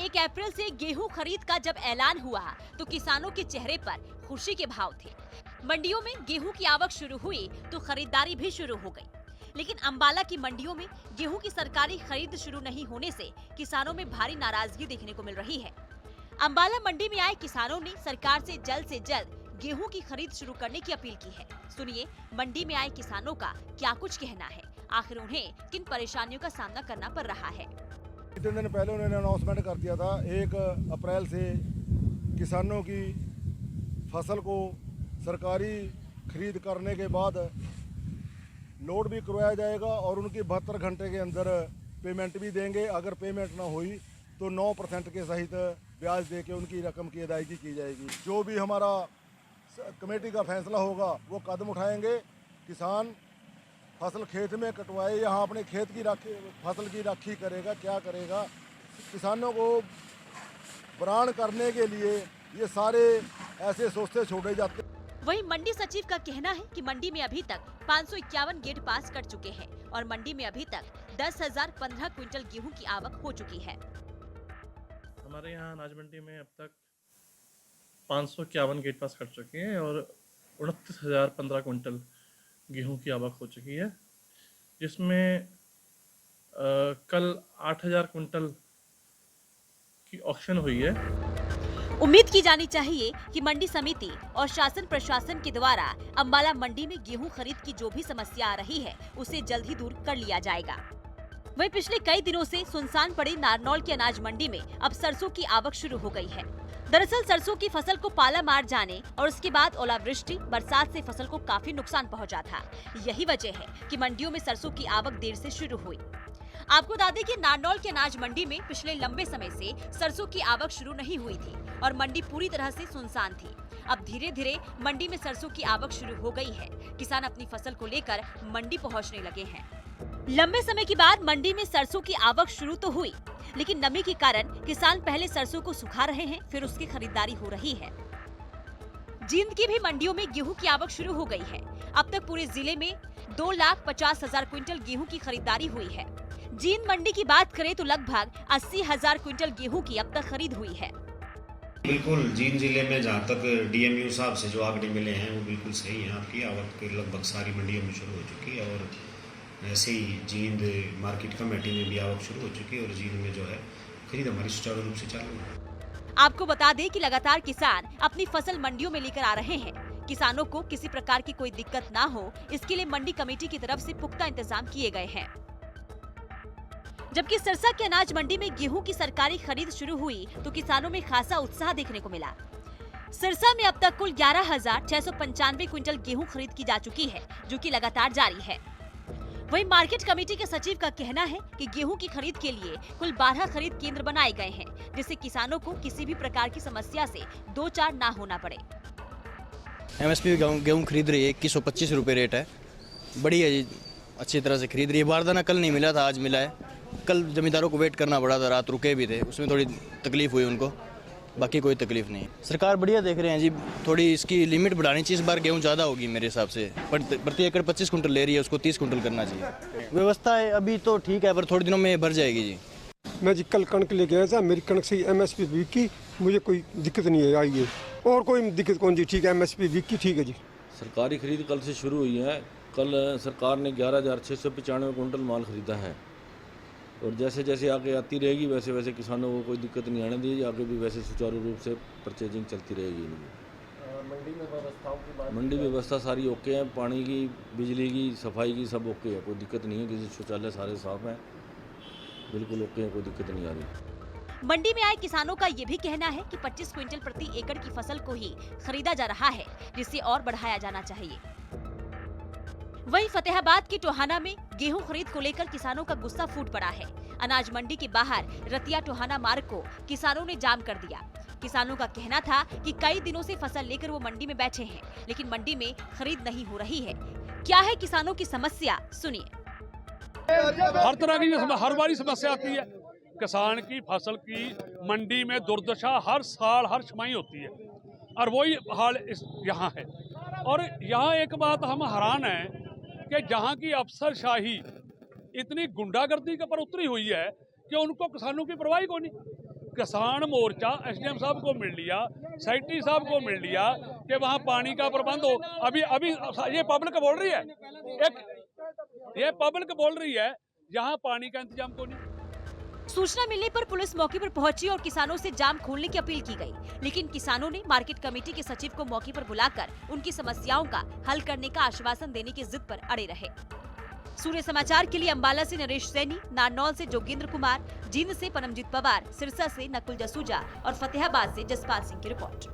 1 अप्रैल से गेहूं खरीद का जब ऐलान हुआ तो किसानों के चेहरे पर खुशी के भाव थे। मंडियों में गेहूं की आवक शुरू हुई तो खरीदारी भी शुरू हो गई। लेकिन अंबाला की मंडियों में गेहूं की सरकारी खरीद शुरू नहीं होने से किसानों में भारी नाराजगी देखने को मिल रही है। अंबाला मंडी में आए किसानों ने सरकार से जल्द गेहूं की खरीद शुरू करने की अपील की है। सुनिए मंडी में आए किसानों का क्या कुछ कहना है, आखिर उन्हें किन परेशानियों का सामना करना पड़ रहा है। 3 दिन पहले उन्होंने अनाउंसमेंट कर दिया था 1 अप्रैल से किसानों की फसल को सरकारी खरीद करने के बाद लोड भी करवाया जाएगा और उनकी 72 घंटे के अंदर पेमेंट भी देंगे। अगर पेमेंट ना हुई तो 9% के सहित ब्याज दे के उनकी रकम की अदायगी की जाएगी। जो भी हमारा कमेटी का फैसला होगा वो कदम उठाएंगे। किसान फसल खेत में कटवाए, यहाँ अपने खेत की राखी फसल की राखी करेगा, क्या करेगा। किसानों को प्राण करने के लिए ये सारे ऐसे सोचते छोड़े जाते। वहीं मंडी सचिव का कहना है कि मंडी में अभी तक 551 गेट पास कर चुके हैं और मंडी में अभी तक 10,015 क्विंटल गेहूं की आवक हो चुकी है। हमारे यहाँ अनाज मंडी में अब तक 551 गेट पास कर चुके हैं और 29,015 क्विंटल गेहूं की आवक हो चुकी है, जिसमें कल 8,000 क्विंटल की ऑक्शन हुई है। उम्मीद की जानी चाहिए कि मंडी समिति और शासन प्रशासन के द्वारा अंबाला मंडी में गेहूं खरीद की जो भी समस्या आ रही है उसे जल्द ही दूर कर लिया जाएगा। वहीं पिछले कई दिनों से सुनसान पड़ी नारनौल की अनाज मंडी में अब सरसों की आवक शुरू हो गई है। दरअसल सरसों की फसल को पाला मार जाने और उसके बाद ओलावृष्टि बरसात से फसल को काफी नुकसान पहुंचा था। यही वजह है कि मंडियों में सरसों की आवक देर से शुरू हुई। आपको बता दें कि नारनौल के अनाज मंडी में पिछले लंबे समय से सरसों की आवक शुरू नहीं हुई थी और मंडी पूरी तरह से सुनसान थी। अब धीरे धीरे मंडी में सरसों की आवक शुरू हो गई है। किसान अपनी फसल को लेकर मंडी पहुंचने लगे हैं। लंबे समय के बाद मंडी में सरसों की आवक शुरू तो हुई, लेकिन नमी के कारण किसान पहले सरसों को सुखा रहे हैं, फिर उसकी खरीदारी हो रही है। जींद की भी मंडियों में गेहूं की आवक शुरू हो गई है। अब तक पूरे जिले में 2,50,000 क्विंटल गेहूं की खरीदारी हुई है। जींद मंडी की बात करें तो लगभग 80,000 क्विंटल गेहूं की अब तक खरीद हुई है। बिल्कुल जींद जिले में जहाँ तक डीएमयू साहब से जो आंकड़े मिले हैं वो बिल्कुल सही है। आपकी आवक लगभग सारी मंडियों में शुरू हो चुकी है और ऐसे ही जींद मार्केट कमेटी में भी आवक शुरू हो चुकी है और जींद में जो है खरीद हमारी सुचारू रूप से चालू है। आपको बता दें कि लगातार किसान अपनी फसल मंडियों में लेकर आ रहे हैं। किसानों को किसी प्रकार की कोई दिक्कत ना हो, इसके लिए मंडी कमेटी की तरफ से पुख्ता इंतजाम किए गए हैं। जबकि सिरसा के अनाज मंडी में गेहूं की सरकारी खरीद शुरू हुई तो किसानों में खासा उत्साह देखने को मिला। सिरसा में अब तक कुल 11,695 क्विंटल गेहूं खरीद की जा चुकी है, जो कि लगातार जारी है। वहीं मार्केट कमेटी के सचिव का कहना है कि गेहूं की खरीद के लिए कुल 12 खरीद केंद्र बनाए गए हैं, जिससे किसानों को किसी भी प्रकार की समस्या से दो चार ना होना पड़े। MSP गेहूं खरीद रही है, 2125 रुपये रेट है। बढ़िया जी, अच्छी तरह से खरीद रही है। बारदाना कल नहीं मिला था, आज मिला है। कल जमींदारों को वेट करना पड़ा था, रात रुके भी थे, उसमें थोड़ी तकलीफ हुई उनको, बाकी कोई तकलीफ नहीं। सरकार बढ़िया देख रहे हैं जी, थोड़ी इसकी लिमिट बढ़ानी चाहिए। इस बार गेहूं ज़्यादा होगी मेरे हिसाब से, प्रति एकड़ 25 कुंटल ले रही है, उसको 30 कुंटल करना चाहिए। व्यवस्था है अभी तो ठीक है, पर थोड़े दिनों में भर जाएगी जी। मैं जी कल कणक ले गया था, मेरी कणक से MSP वीक की, मुझे कोई दिक्कत नहीं आई है और कोई दिक्कत कौन जी, ठीक है MSP वीक की ठीक है जी। सरकारी खरीद कल से शुरू हुई है। कल सरकार ने 11,695 कुंटल माल खरीदा है और जैसे जैसे आगे आती रहेगी वैसे वैसे किसानों को कोई दिक्कत नहीं आने दी, आगे भी वैसे सुचारू रूप से परचेजिंग चलती रहेगी। मंडी में व्यवस्थाओं की बात, मंडी व्यवस्था सारी ओके है, पानी की, बिजली की, सफाई की सब ओके है, कोई दिक्कत नहीं है। किसी शौचालय सारे साफ हैं, बिल्कुल ओके है, कोई दिक्कत नहीं आ रही। मंडी में आए किसानों का ये भी कहना है कि 25 क्विंटल प्रति एकड़ की फसल को ही खरीदा जा रहा है, जिसे और बढ़ाया जाना चाहिए। वहीं फतेहाबाद के टोहाना में गेहूं खरीद को लेकर किसानों का गुस्सा फूट पड़ा है। अनाज मंडी के बाहर रतिया टोहाना मार्ग को किसानों ने जाम कर दिया। किसानों का कहना था कि कई दिनों से फसल लेकर वो मंडी में बैठे हैं, लेकिन मंडी में खरीद नहीं हो रही है। क्या है किसानों की समस्या, सुनिए। हर तरह की हर बारी समस्या आती है। किसान की फसल की मंडी में दुर्दशा हर साल हर छमाही होती है और वही हाल यहाँ है। और यहाँ एक बात हम हैरान हैं कि जहाँ की अफसरशाही इतनी गुंडागर्दी के पर उतरी हुई है कि उनको किसानों की परवाह को नहीं। किसान मोर्चा एसडीएम साहब को मिल लिया, सेक्रेटरी साहब को मिल लिया कि वहाँ पानी का प्रबंध हो। अभी ये पब्लिक बोल रही है, ये पब्लिक बोल रही है यहाँ पानी का इंतजाम क्यों नहीं। सूचना मिलने पर पुलिस मौके पर पहुंची और किसानों से जाम खोलने की अपील की गई, लेकिन किसानों ने मार्केट कमेटी के सचिव को मौके पर बुलाकर उनकी समस्याओं का हल करने का आश्वासन देने की जिद पर अड़े रहे। सूर्य समाचार के लिए अंबाला से नरेश सैनी, नारनौल से जोगेंद्र कुमार, जींद से परमजीत पवार, सिरसा से नकुल जसूजा और फतेहाबाद से जसपाल सिंह की रिपोर्ट।